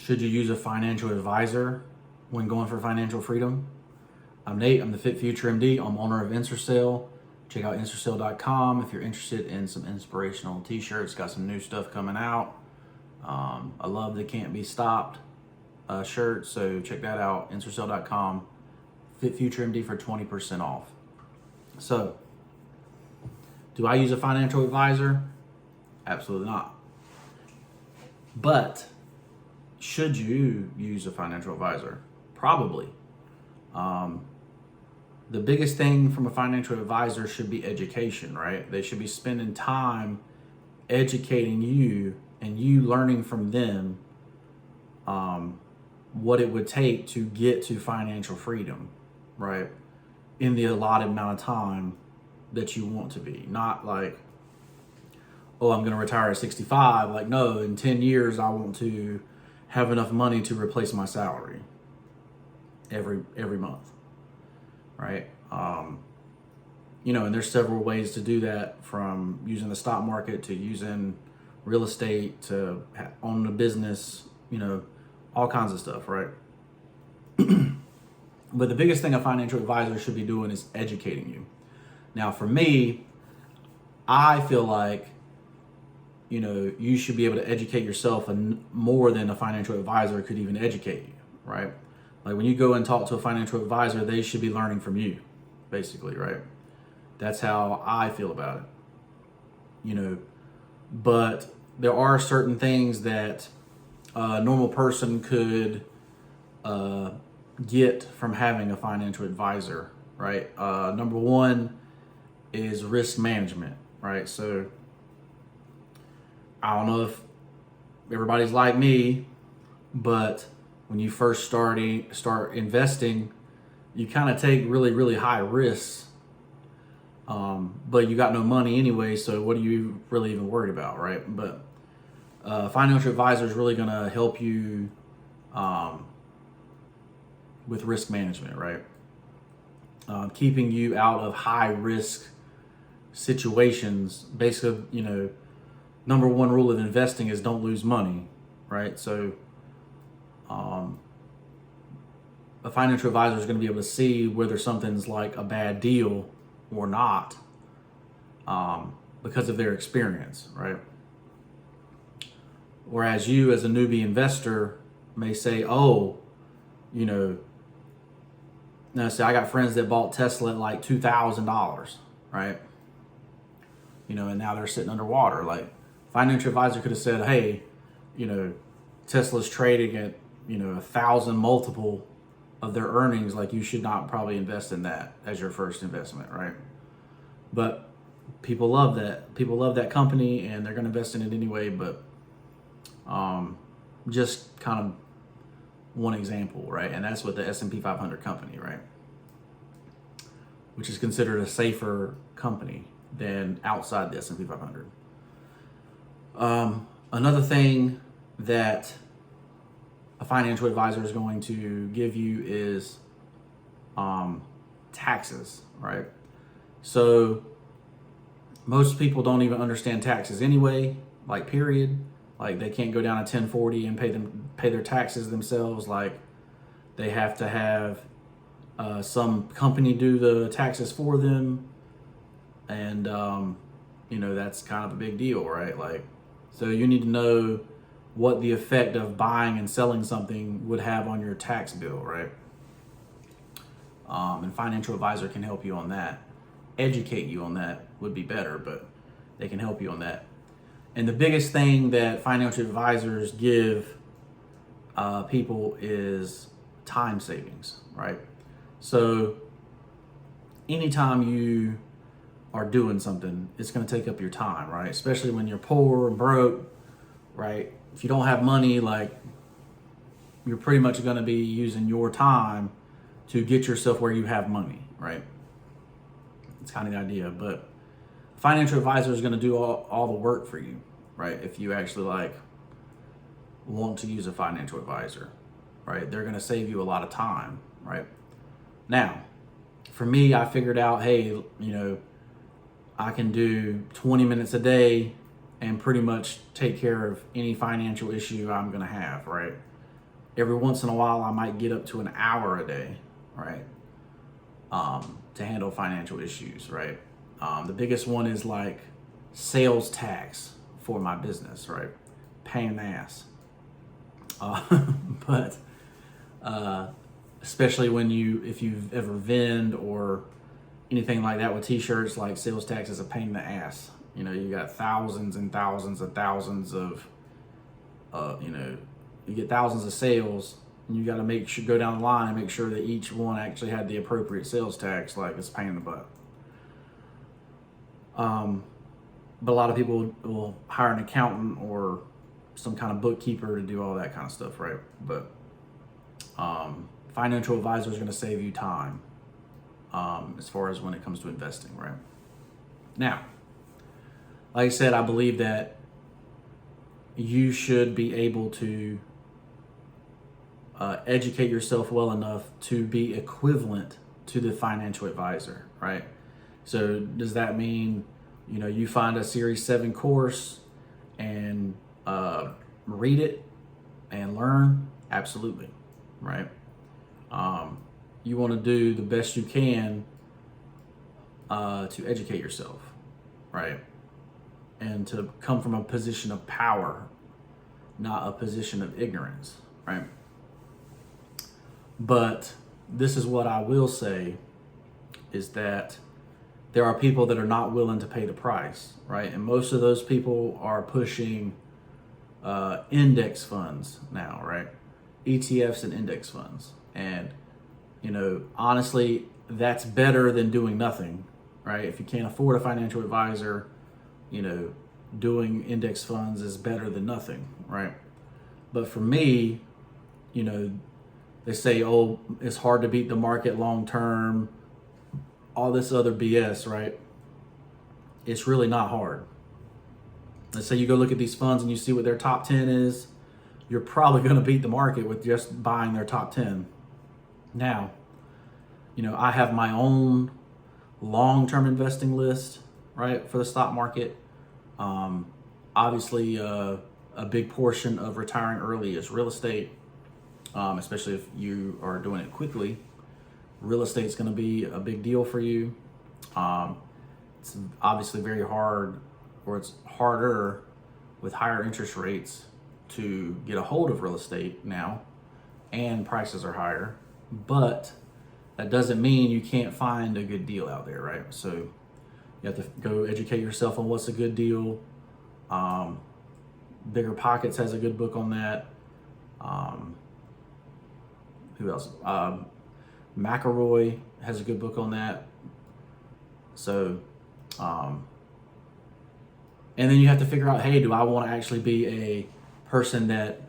Should you use a financial advisor when going for financial freedom? I'm Nate, I'm the FitfutureMD, I'm owner of Ensorsale. Check out Ensorsale.com if you're interested in some inspirational t-shirts, got some new stuff coming out. I love the Can't Be Stopped shirt, so check that out, Ensorsale.com, FitfutureMD for 20% off. So, do I use a financial advisor? Absolutely not. But, should you use a financial advisor? Probably. The biggest thing from a financial advisor should be education, right? They should be spending time educating you and you learning from them what it would take to get to financial freedom, right? In the allotted amount of time that you want to be. Not like, oh, I'm going to retire at 65. Like, no, in 10 years, I want to have enough money to replace my salary every month, right? And there's several ways to do that, from using the stock market to using real estate to owning a business, all kinds of stuff, right? But the biggest thing a financial advisor should be doing is educating you. Now, for me, I feel like, you should be able to educate yourself more than a financial advisor could even educate you, right? Like when you go and talk to a financial advisor, they should be learning from you, basically, right? That's how I feel about it, but there are certain things that a normal person could get from having a financial advisor, right? Number one is risk management, right? So I don't know if everybody's like me, but when you first start investing, you kind of take really, really high risks, but you got no money anyway, so what are you really even worried about, right? But financial advisor is really going to help you with risk management, right? Keeping you out of high risk situations. Basically, number one rule of investing is don't lose money, right? So a financial advisor is going to be able to see whether something's like a bad deal or not, because of their experience, right? Whereas you as a newbie investor may say, oh, now say I got friends that bought Tesla at like $2,000, right? And now they're sitting underwater. Like, financial advisor could have said, hey, Tesla's trading at, 1,000 multiple of their earnings. Like, you should not probably invest in that as your first investment, right? But people love that. People love that company and they're going to invest in it anyway. But just kind of one example, right? And that's with the S&P 500 company, right? Which is considered a safer company than outside the S&P 500. Another thing that a financial advisor is going to give you is taxes, right? So most people don't even understand taxes anyway, like period. Like they can't go down a 1040 and pay their taxes themselves. Like they have to have some company do the taxes for them. And, that's kind of a big deal, right? Like, so you need to know what the effect of buying and selling something would have on your tax bill, right? And financial advisor can help you on that. Educate you on that would be better, but they can help you on that. And the biggest thing that financial advisors give people is time savings, right? So anytime you are doing something, it's going to take up your time, right? Especially when you're poor and broke, right? If you don't have money, like, you're pretty much going to be using your time to get yourself where you have money, right? It's kind of the idea. But a financial advisor is going to do all the work for you, right? If you actually want to use a financial advisor, right? They're going to save you a lot of time, right? Now, for me, I figured out, hey, I can do 20 minutes a day and pretty much take care of any financial issue I'm going to have, right? every once in a while, I might get up to an hour a day, right? To handle financial issues, right? The biggest one is like sales tax for my business, right? Pain in the ass. But especially if you've ever vend or anything like that with t-shirts, like sales tax is a pain in the ass. You know, you got thousands and thousands and thousands of, you get thousands of sales, and you got to go down the line and make sure that each one actually had the appropriate sales tax. Like, it's a pain in the butt. But a lot of people will hire an accountant or some kind of bookkeeper to do all that kind of stuff, right? But financial advisor is going to save you time as far as when it comes to investing, right? Now, like I said, I believe that you should be able to educate yourself well enough to be equivalent to the financial advisor, right? So does that mean, you find a Series 7 course and read it and learn? Absolutely, right? You want to do the best you can to educate yourself, right? And to come from a position of power, not a position of ignorance, right? But this is what I will say, is that there are people that are not willing to pay the price, right? And most of those people are pushing index funds now, right? ETFs and index funds. And, honestly, that's better than doing nothing, right? If you can't afford a financial advisor, doing index funds is better than nothing, right? But for me, they say, oh, it's hard to beat the market long term, all this other BS, right? It's really not hard. Let's say you go look at these funds and you see what their top 10 is, you're probably going to beat the market with just buying their top 10. Now, I have my own long-term investing list, right, for the stock market. Obviously, a big portion of retiring early is real estate, especially if you are doing it quickly. Real estate is going to be a big deal for you. It's obviously very hard, or it's harder with higher interest rates to get a hold of real estate now, and prices are higher. But that doesn't mean you can't find a good deal out there, right? So you have to go educate yourself on what's a good deal. Bigger Pockets has a good book on that. Who else? McElroy has a good book on that. So, and then you have to figure out, hey, do I want to actually be a person that,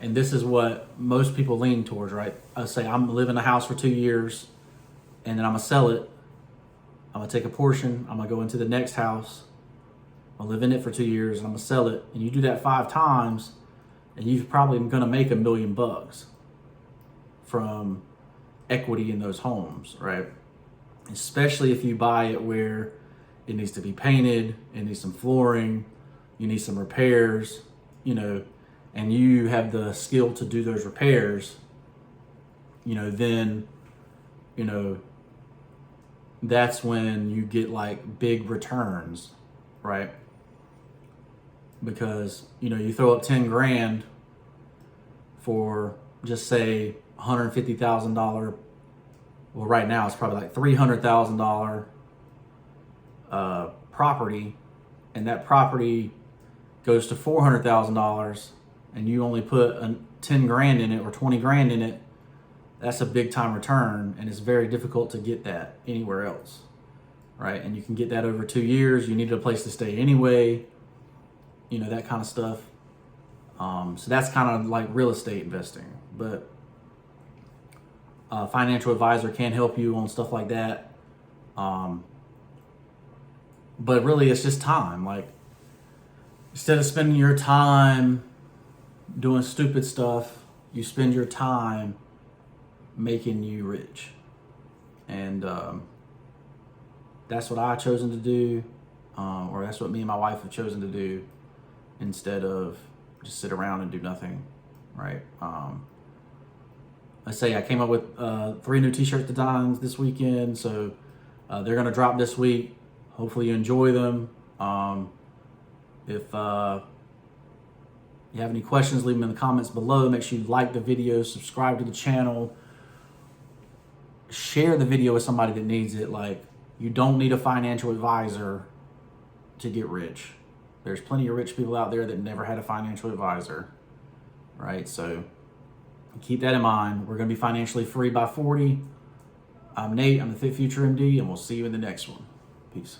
and this is what most people lean towards, right? I say, I'm gonna live in a house for 2 years, and then I'm gonna sell it. I'm gonna take a portion, I'm gonna go into the next house, I'll live in it for 2 years, and I'm gonna sell it. And you do that 5 times, and you're probably gonna make $1 million from equity in those homes, right? Especially if you buy it where it needs to be painted, it needs some flooring, you need some repairs, and you have the skill to do those repairs, then, that's when you get like big returns, right? Because, you throw up 10 grand for, just say, $150,000. Well, right now it's probably like $300,000 property, and that property goes to $400,000, and you only put 10 grand in it or 20 grand in it. That's a big time return, and it's very difficult to get that anywhere else, right? And you can get that over 2 years. You needed a place to stay anyway, that kind of stuff. So that's kind of like real estate investing, but financial advisor can help you on stuff like that. But really, it's just time. Like, instead of spending your time doing stupid stuff, you spend your time making you rich. And that's what I've chosen to do, or that's what me and my wife have chosen to do, instead of just sit around and do nothing. right? Let's say I came up with 3 new t-shirt designs this weekend, so they're gonna drop this week. Hopefully you enjoy them. If you have any questions, leave them in the comments below. Make sure you like the video, subscribe to the channel, share the video with somebody that needs it. Like, you don't need a financial advisor to get rich. There's plenty of rich people out there that never had a financial advisor, right? So keep that in mind. We're going to be financially free by 40. I'm Nate. I'm the FitfutureMD, and we'll see you in the next one. Peace.